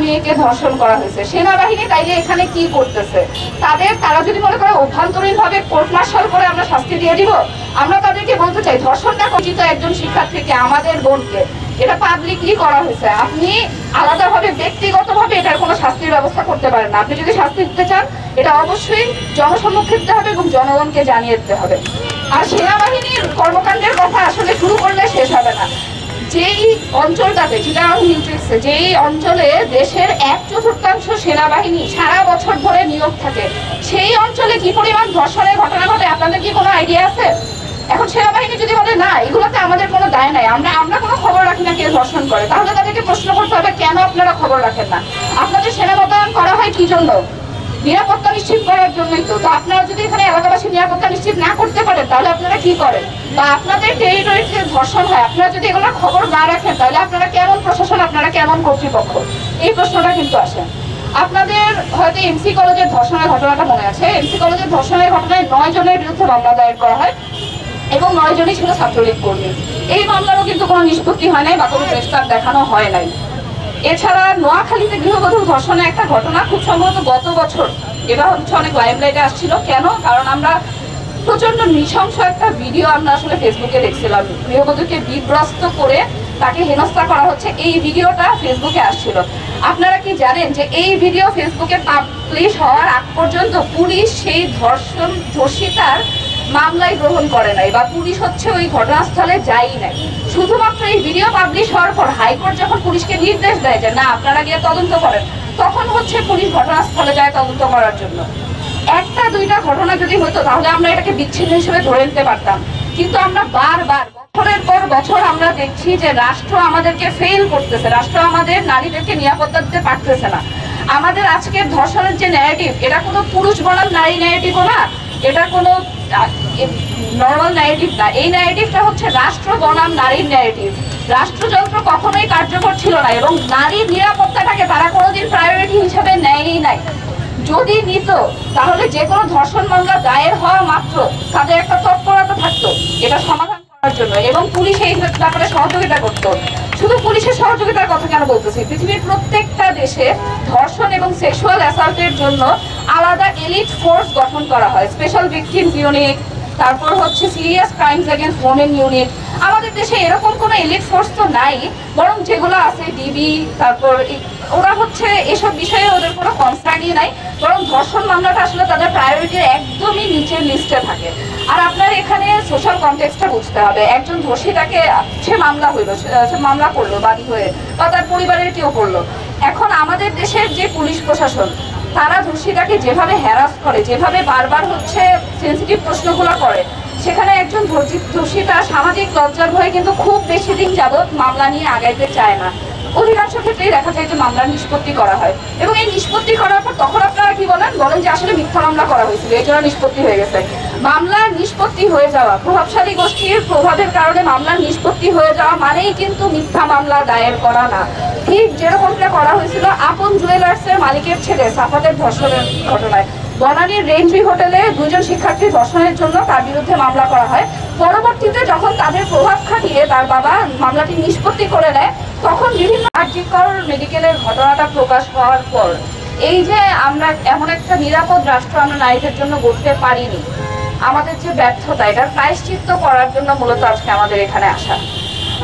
মেয়েকে ধর্ষণ করা হয়েছে। সেনাবাহিনী তাইলে এখানে কি করতেছে? তারা যদি মনে করে অভ্যন্তরীণ ভাবে কোর্ট মার্শাল করে আমরা শাস্তি দিয়ে দিব, আমরা তাদেরকে বলতে চাই ধর্ষণটা কথিত একজন শিক্ষার্থীকে, আমাদের বোনকে, এটা পাবলিকলি করা হয়েছে। আপনি আলাদাভাবে ব্যক্তিগতভাবে এটার কোনো শাস্তির ব্যবস্থা করতে পারেন না। আপনি যদি শাস্তি দিতে চান এটা অবশ্যই জনসম্মুখে দিতে হবে এবং জনগণকে জানিয়ে দিতে হবে। আর সেনাবাহিনীর কর্মকাণ্ডের কথা আসলে শুরু করলে শেষ হবে না। যেই অঞ্চলটাতে যেই অঞ্চলে দেশের 1/4 সেনাবাহিনী সারা বছর ধরে নিয়োগ থাকে, সেই অঞ্চলে কি পরিমাণ ধর্ষণের ঘটনা ঘটে আপনাদের কি কোনো আইডিয়া আছে? এখন সেনাবাহিনী যদি বলে না এগুলোতে আমাদের কোনো দায় নাই, আমরা কোনো খবর রাখি না কে ধর্ষণ করে, তাহলে তাদেরকে প্রশ্ন করতে হবে কেন আপনারা খবর রাখেন না? আপনাদের সেনা মোতায়েন করা হয় কি জন্য? নিরাপত্তা নিশ্চিত করার জন্যই তো। আপনারা যদি এখানে এলাকাবাসী নিরাপত্তা নিশ্চিত না করতে পারেন তাহলে আপনারা কি করেন? বা আপনাদের টেরিটরিতে ধর্ষণ হয়, আপনারা যদি এগুলো খবর না রাখেন তাহলে আপনারা কেমন প্রশাসন, আপনারা কেমন কর্তৃপক্ষ? এই প্রশ্নটা কিন্তু আসে। আপনাদের হয়তো এমসি কলেজের ধর্ষণের ঘটনাটা মনে আছে। এমসি কলেজের ধর্ষণের ঘটনায় 9 জনের বিরুদ্ধে মামলা দায়ের করা হয় এবং 9 জনই ছিল ছাত্রলীগ কর্মী। এই মামলারও কিন্তু কোনো নিষ্পত্তি হয় নাই বা কোনো গ্রেফতার দেখানো হয় নাই। এছাড়া নোয়াখালীতে গৃহবধূ ধর্ষণের একটা ঘটনা খুব সম্ভবত গত বছর, এটা হচ্ছে অনেক লাইমলাইটে আসছিল। কেন? কারণ আমরা প্রচন্ড নৃশংস একটা ভিডিও আমরা আসলে ফেসবুকে দেখছিলাম। গৃহবধূকে বিভ্রস্ত করে তাকে হেনস্থা করা হচ্ছে, এই ভিডিওটা ফেসবুকে আসছিল। আপনারা কি জানেন যে এই ভিডিও ফেসবুকে পাবলিশ হওয়ার আগ পর্যন্ত পুলিশ সেই ধর্ষিতার মামলায় গ্রহণ করে নাই বা পুলিশ হচ্ছে ওই ঘটনাস্থলে যায়ই নাই। শুধুমাত্র এই ভিডিও পাবলিশ হওয়ার পর হাইকোর্ট যখন পুলিশকে নির্দেশ দেয় যে না আপনারা গিয়ে তদন্ত করেন, তখন হচ্ছে পুলিশ ঘটনাস্থলে যায় তদন্ত করার জন্য। 1-2টা ঘটনা যদি হতো তাহলে আমরা এটাকে বিচ্ছিন্ন হিসেবে ধরে নিতে পারতাম, কিন্তু আমরা বারবার বছরের পর বছর আমরা দেখছি যে রাষ্ট্র আমাদেরকে ফেল করতেছে, রাষ্ট্র আমাদের নারীদেরকে নিরাপত্তা দিতে পারতেছে না। আমাদের আজকের ধর্ষণের যে ন্যারেটিভ, এটা কোনো পুরুষ বনাম নারী ন্যারেটিভও না, এটা কোনো নর্মাল ন্যারেটিভ না। এই ন্যারেটিভটা হচ্ছে রাষ্ট্র বনাম নারীর ন্যারেটিভ। রাষ্ট্রযন্ত্র কখনোই কার্যকর ছিল না এবং নারীর নিরাপত্তাটাকে তারা কোনোদিন প্রায়োরিটি হিসেবে নেয়ই নাই। যদি নিত তাহলে যে কোনো ধর্ষণ মামলা দায়ের হওয়া মাত্র তাদের একটা তৎপরতা থাকতো এটা সমাধান করার জন্য এবং পুলিশ এই ব্যাপারে সহযোগিতা করতো। শুধু পুলিশের সহযোগিতার কথা কেন বলতেছি, পৃথিবীর প্রত্যেকটা দেশে ধর্ষণ এবং সেক্সুয়াল অ্যাসাল্টের জন্য আলাদা এলিট ফোর্স গঠন করা হয়, স্পেশাল ভিকটিমস ইউনিট, তারপর হচ্ছে serious crimes against women unit. আমাদের দেশে এরকম কোনো এলিট ফোর্স তো নাই, বরং যেগুলো আছে ডিবি, তারপর ওরা হচ্ছে এসব বিষয়ে ওদের কোনো কনসার্নই নাই, বরং ধর্ষণ মামলাটা আসলে তাদের প্রায়োরিটির একদমই নিচের লিস্টে থাকে। আর আপনার এখানে সোশ্যাল কনটেক্সটটা বুঝতে হবে। একজন ধর্ষিতাকে সে মামলা করলো বাদী হয়ে বা তার পরিবারের কেউ করলো। এখন আমাদের দেশের যে পুলিশ প্রশাসন তারা ধর্ষিতাকে যেভাবে হ্যারাস করে, যেভাবে বারবার হচ্ছে সেন্সিটিভ প্রশ্নগুলো করে, সেখানে একজন ধর্ষিতা সামাজিক লজ্জার ভয়ে কিন্তু খুব বেশি দিন যাবৎ মামলা নিয়ে আগাইতে চায় না। অধিকাংশ ক্ষেত্রেই দেখা যায় যে মামলার নিষ্পত্তি করা হয় এবং এই নিষ্পত্তি করার পর তখন আপনারা কি বলেন যে আসলে মিথ্যা মামলা করা হয়েছিল, এই জন্য নিষ্পত্তি হয়ে গেছে। মামলার নিষ্পত্তি হয়ে যাওয়া, প্রভাবশালী গোষ্ঠীর প্রভাবের কারণে মামলার নিষ্পত্তি হয়ে যাওয়া মানেই কিন্তু মিথ্যা মামলা দায়ের করা না। ঠিক যেরকমটা করা হয়েছিল আপন জুয়েলার্সের মালিকের ছেলে সাফাতের ধর্ষণের ঘটনায়। বনানীর রেঞ্জি হোটেলে 2 জন শিক্ষার্থী ধর্ষণের জন্য তার বিরুদ্ধে মামলা করা হয়। পরবর্তীতে যখন তাদের প্রভাব খাটিয়ে তার বাবা মামলাটি নিষ্পত্তি করে নেয়, তখন বিভিন্ন আর্জিকর মেডিকেলের ঘটনাটা প্রকাশ হওয়ার পর এই যে আমরা এমন একটা নিরাপদ রাষ্ট্র আমরা নারীদের জন্য গড়তে পারিনি, আমাদের যে ব্যর্থতা, এটার প্রায়শ্চিত্ত করার জন্য মূলত আজকে আমাদের এখানে আসা।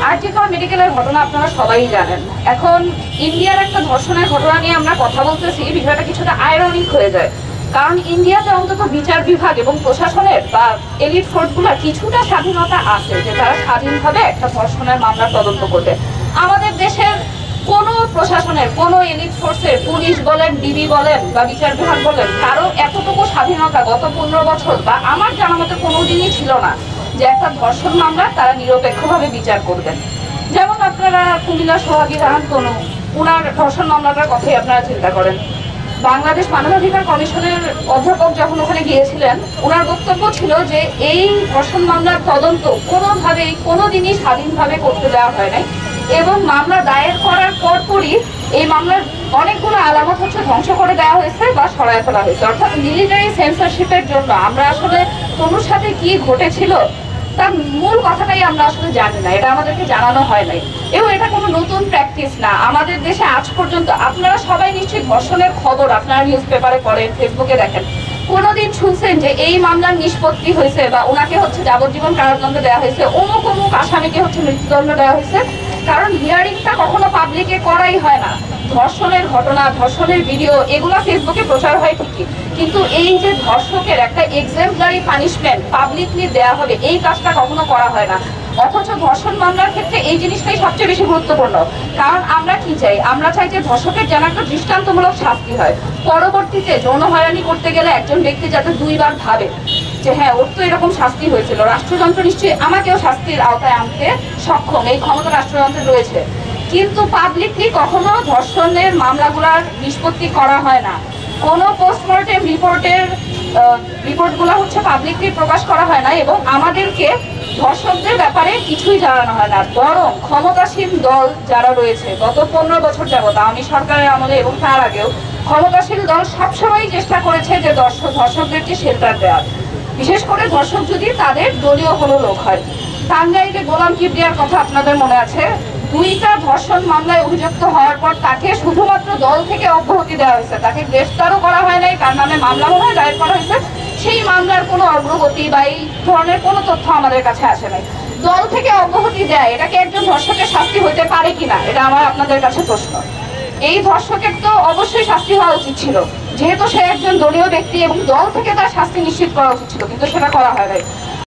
আর্জিকর মেডিকেলের ঘটনা আপনারা সবাই জানেন। এখন ইন্ডিয়ার একটা ধর্ষণের ঘটনা নিয়ে আমরা কথা বলতেছি, বিষয়টা কিছুটা আইরনিক হয়ে যায়, কারণ ইন্ডিয়াতে অন্তত বিচার বিভাগ এবং প্রশাসনের বা এলিট ফোর্সগুলোর কিছুটা স্বাধীনতা আছে যে তারা স্বাধীনভাবে একটা ধর্ষণের মামলা তদন্ত করবে। আমাদের দেশের কোনো প্রশাসনের, কোনো এলিট ফোর্সের, পুলিশ বলেন, ডিবি বলেন বা বিচার বিভাগ বলেন, কারো এতটুকু স্বাধীনতা গত 15 বছর বা আমার জানা মতে কোনোদিনই ছিল না যে একটা ধর্ষণ মামলা তারা নিরপেক্ষভাবে বিচার করবেন। যেমন আপনারা কুমিল্লা সোহাগী রাহান তনু, উনার ধর্ষণ মামলাটার কথাই আপনারা চিন্তা করেন। বাংলাদেশ মানবাধিকার কমিশনের অধ্যাপক যখন ওখানে গিয়েছিলেন, ওনার বক্তব্য ছিল যে এই ধর্ষণ মামলার তদন্ত কোনোভাবেই কোনোদিনই স্বাধীনভাবে করতে দেওয়া হয় নাই এবং মামলা দায়ের করার পরপরই এই মামলার অনেকগুলো আলামত হচ্ছে ধ্বংস করে দেওয়া হয়েছে বা সরায় ফেলা হয়েছে। অর্থাৎ মিলিটারি সেন্সরশিপের জন্য আমরা আসলে তনুর সাথে কি ঘটেছিল তার মূল কথাটাই আমরা আসলে জানি না, এটা আমাদেরকে জানানো হয় নাই এবং এটা কোনো নতুন প্র্যাকটিস না আমাদের দেশে আজ পর্যন্ত। আপনারা সবাই নিশ্চয়ই ধর্ষণের খবর আপনারা নিউজ পেপারে পড়েন, ফেসবুকে দেখেন, কোনোদিন শুনছেন যে এই মামলার নিষ্পত্তি হয়েছে বা ওনাকে হচ্ছে যাবজ্জীবন কারাদণ্ড দেওয়া হয়েছে, অমুক অমুক আসামিকে হচ্ছে মৃত্যুদণ্ড দেওয়া হয়েছে? কারণ হিয়ারিংটা কখনো পাবলিকে করাই হয় না। ধর্ষণের ঘটনা, ধর্ষণের ভিডিও এগুলো ফেসবুকে প্রচার হয় ঠিকই, কিন্তু এই যে ধর্ষকের একটা এক্সাম্পলারি পানিশমেন্ট পাবলিকলি দেওয়া হবে, এই কাজটা কখনো করা হয় না। অথচ ধর্ষণ মামলার ক্ষেত্রে এই জিনিসটাই সবচেয়ে বেশি গুরুত্বপূর্ণ। কারণ আমরা কি চাই? আমরা চাই যে ধর্ষকের যেন একটা দৃষ্টান্তমূলক শাস্তি হয়, পরবর্তীতে যৌন হয়রানি করতে গেলে একজন ব্যক্তি যাতে দুইবার ভাবে যে হ্যাঁ ওর তো এরকম শাস্তি হয়েছিল, রাষ্ট্রযন্ত্র নিশ্চয়ই আমাকেও শাস্তির আওতায় আনতে সক্ষম, এই ক্ষমতা রাষ্ট্রযন্ত্রের রয়েছে। কিন্তু পাবলিকলি কখনো ধর্ষণের মামলাগুলার নিষ্পত্তি করা হয় না, কোনো পোস্টমর্টেম রিপোর্টগুলো হচ্ছে পাবলিকলি প্রকাশ করা হয় না, এবং আমাদেরকে ধর্ষকদের ব্যাপারে কিছুই জানানো হয় না। বরং ক্ষমতাসীন দল যারা রয়েছে গত 15 বছর যাবত আওয়ামী সরকারের আমলে এবং তার আগেও ক্ষমতাসীন দল সবসময় চেষ্টা করেছে যে ধর্ষকদেরকে শেল্টার দেওয়ার, বিশেষ করে ধর্ষক যদি তাদের দলীয় কোনো লোক হয়। টাঙ্গাইলে গোলাম কিবরিয়ার কথা আপনাদের মনে আছে, 2টা ধর্ষণ মামলায় অভিযুক্ত হওয়ার পর তাকে শুধুমাত্র দল থেকে অব্যাহতি দেওয়া হয়েছে, তাকে গ্রেফতারও করা হয় নাই, তার নামে মামলা মনে হয় দায়ের করা হয়েছে, সেই মামলার কোনো অগ্রগতি বা এই ধরনের কোনো তথ্য আমাদের কাছে আসে নাই। দল থেকে অব্যাহতি দেয়, এটাকে একজন ধর্ষকের শাস্তি হতে পারে কিনা, এটা আমার আপনাদের কাছে প্রশ্ন। এই ধর্ষকের তো অবশ্যই শাস্তি হওয়া উচিত ছিল, যেহেতু সে একজন দলীয় ব্যক্তি এবং দল থেকে তার শাস্তি নিশ্চিত করা উচিত ছিল, কিন্তু সেটা করা হয় নাই।